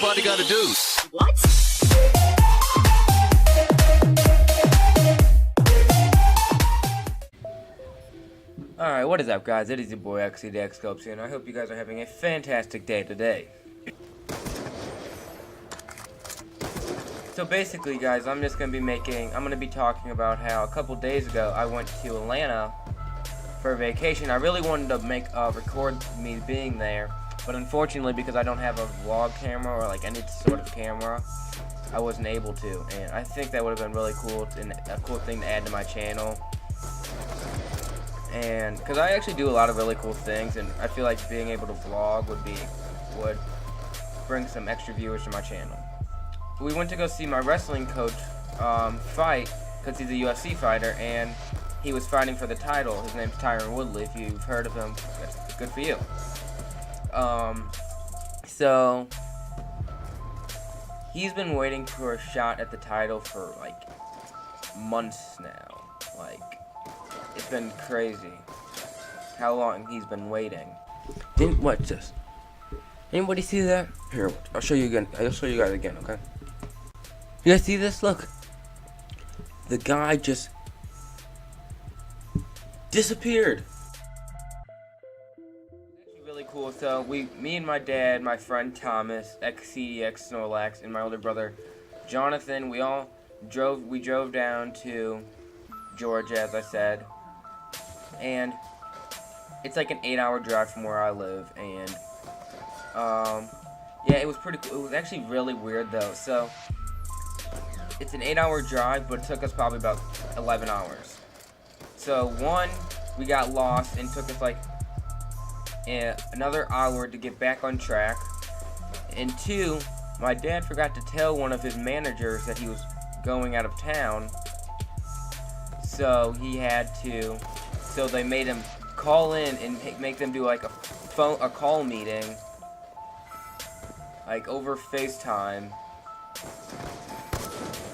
everybody got to do. What? Alright, what is up, guys? It is your boy XCDXScopes here, and I hope you guys are having a fantastic day today. So basically, guys, I'm going to be talking about how a couple days ago I went to Atlanta for a vacation. I really wanted to record me being there, but unfortunately, because I don't have a vlog camera or like any sort of camera, I wasn't able to. And I think that would have been really cool and a cool thing to add to my channel. And because I actually do a lot of really cool things, and I feel like being able to vlog would bring some extra viewers to my channel. We went to go see my wrestling coach fight, because he's a UFC fighter, and he was fighting for the title. His name's Tyron Woodley. If you've heard of him, that's good for you. So he's been waiting for a shot at the title for like months now. Like, it's been crazy how long he's been waiting. Watch this. Anybody see that? Here, I'll show you again. I'll show you guys again, okay? You guys see this? Look. The guy just disappeared. Actually really cool. So me and my dad, my friend Thomas, XCDX Snorlax, and my older brother Jonathan, we drove down to Georgia, as I said. And it's like an 8-hour drive from where I live, and yeah, it was pretty cool. It was actually really weird though. So it's an 8-hour drive, but it took us probably about 11 hours. So one, we got lost and took us like another hour to get back on track. And two, my dad forgot to tell one of his managers that he was going out of town. So so they made him call in and make them do like a call meeting, like over FaceTime,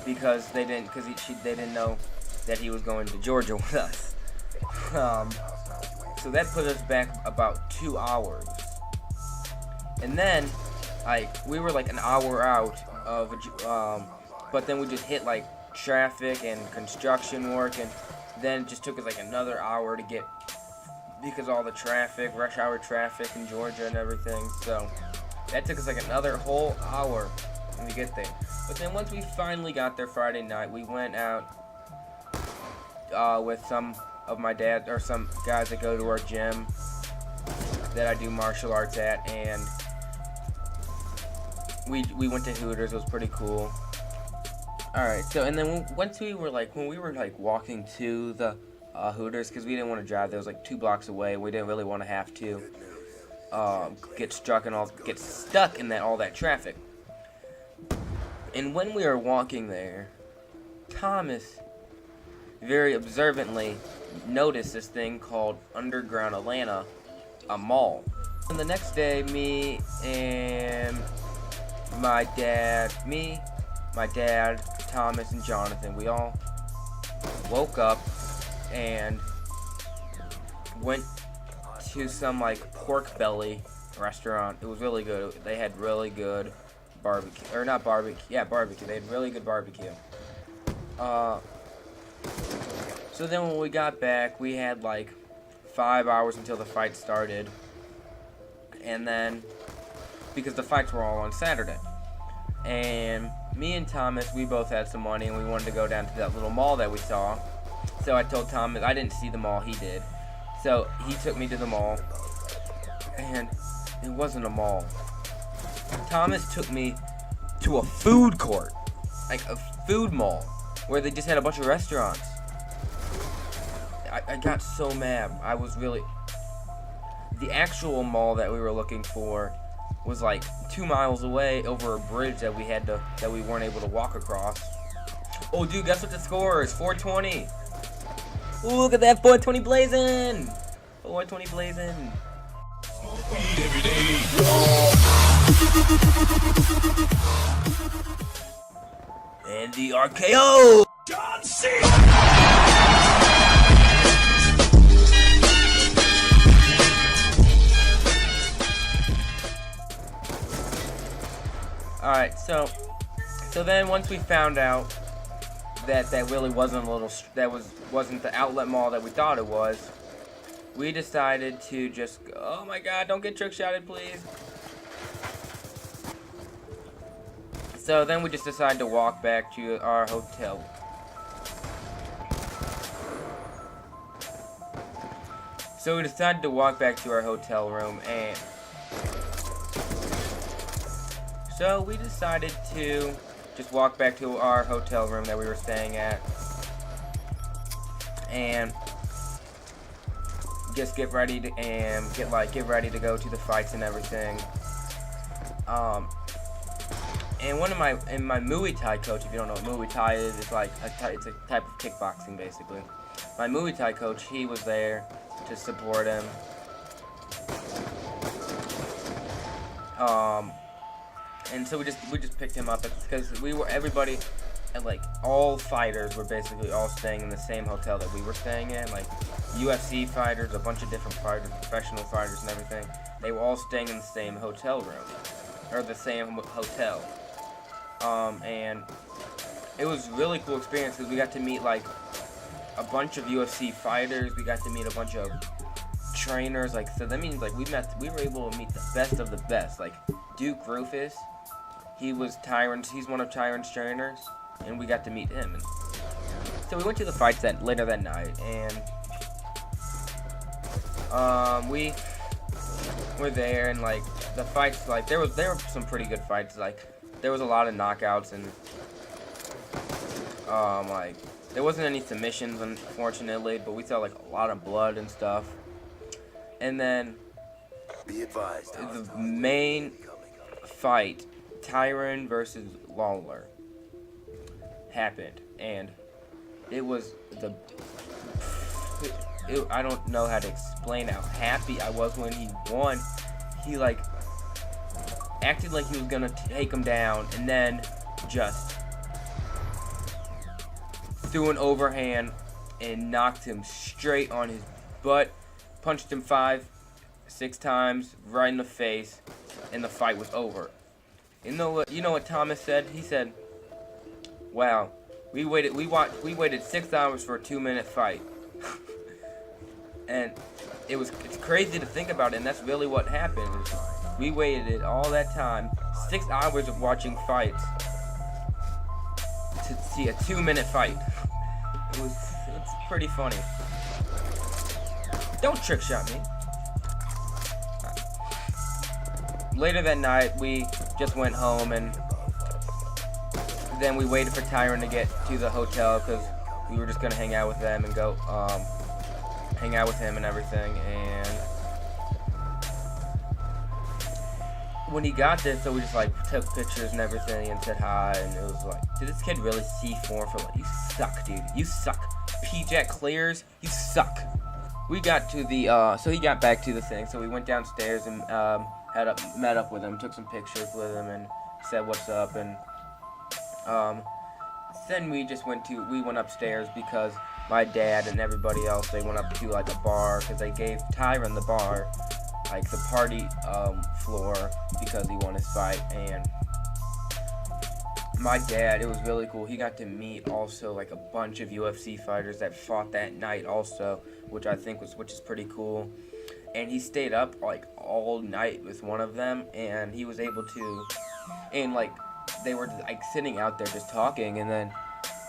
because they didn't know that he was going to Georgia with us. So that put us back about 2 hours, and then we were like an hour out of, but then we just hit like traffic and construction work, and then it just took us like another hour to get, because all the traffic, rush hour traffic in Georgia and everything. So that took us like another whole hour when we get there. But then once we finally got there Friday night, we went out with some of my dad, or some guys that go to our gym that I do martial arts at, and we went to Hooters. It was pretty cool. Alright, so and then when we were walking to the Hooters, because we didn't want to drive, there was like 2 blocks away. We didn't really want to have to get stuck in all that traffic. And when we were walking there, Thomas very observantly noticed this thing called Underground Atlanta, a mall. And the next day, me and my dad, Thomas, and Jonathan, we all woke up and went to some like pork belly restaurant. It was really good. They had really good barbecue, or not barbecue, yeah, barbecue. They had really good barbecue. So then when we got back, we had like 5 hours until the fight started, and then because the fights were all on Saturday, and me and Thomas, we both had some money, and we wanted to go down to that little mall that we saw. So I told Thomas, I didn't see the mall, he did. So he took me to the mall, and it wasn't a mall. Thomas took me to a food court, like a food mall, where they just had a bunch of restaurants. I got so mad. I was really... The actual mall that we were looking for was like 2 miles away over a bridge that we weren't able to walk across. Oh, dude, guess what the score is? 420. Ooh, look at that, 420 blazing. 420 blazing. And the RKO. John Cena. Alright, so then once we found out that really wasn't wasn't the outlet mall that we thought it was, we decided to just go, oh my god, don't get trick shotted, please. So then we just decided to walk back to our hotel. So we decided to walk back to our hotel room, and so we decided to just walk back to our hotel room that we were staying at, and just get ready to get ready to go to the fights and everything. And my Muay Thai coach, if you don't know what Muay Thai is, it's a type of kickboxing basically. My Muay Thai coach, he was there to support him. And so we just picked him up because everybody, and like all fighters were basically all staying in the same hotel that we were staying in. Like UFC fighters, a bunch of different fighters, professional fighters and everything. They were all staying in the same hotel room, or the same hotel. And it was a really cool experience because we got to meet like a bunch of UFC fighters. We got to meet a bunch of trainers. Like, so that means like we were able to meet the best of the best. Like Duke Rufus, he's one of Tyron's trainers, and we got to meet him. And so we went to the fights later that night, and we were there, and like the fights, like there were some pretty good fights. Like there was a lot of knockouts, and like there wasn't any submissions, unfortunately, but we saw like a lot of blood and stuff. And then Be advised, the main fight, Tyron versus Lawler, happened, and it was I don't know how to explain how happy I was when he won. He like acted like he was gonna take him down, and then just threw an overhand and knocked him straight on his butt, punched him 5-6 times right in the face, and the fight was over. You know what Thomas said? He said, "Wow, we waited 6 hours for a 2-minute fight." And it's crazy to think about it, and that's really what happened. We waited all that time, 6 hours of watching fights, to see a 2-minute fight. It's pretty funny. Don't trick shot me. Later that night, we just went home, and then we waited for Tyron to get to the hotel because we were just gonna hang out with them and go hang out with him and everything. And when he got there, so we just like took pictures and everything and said hi, and it was like, did this kid really C4 for like, you suck, dude, you suck. P-Jack clears, you suck. We got to the so he got back to the thing, so we went downstairs and met up with him, took some pictures with him, and said what's up. And then we went upstairs because my dad and everybody else, they went up to like a bar because they gave Tyron the bar, like the party floor, because he won his fight. And my dad, it was really cool. He got to meet also like a bunch of UFC fighters that fought that night also, which is pretty cool. And he stayed up like all night with one of them, and he was able to, and like they were like sitting out there just talking, and then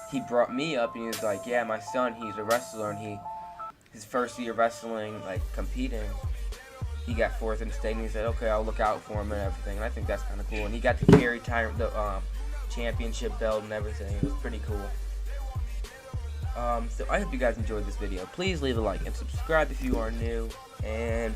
he brought me up and he was like, yeah, my son, he's a wrestler, and his first year wrestling, like competing, he got 4th in state, and he said, okay, I'll look out for him and everything. And I think that's kind of cool. And he got to carry the championship belt and everything. It was pretty cool. So I hope you guys enjoyed this video. Please leave a like and subscribe if you are new, and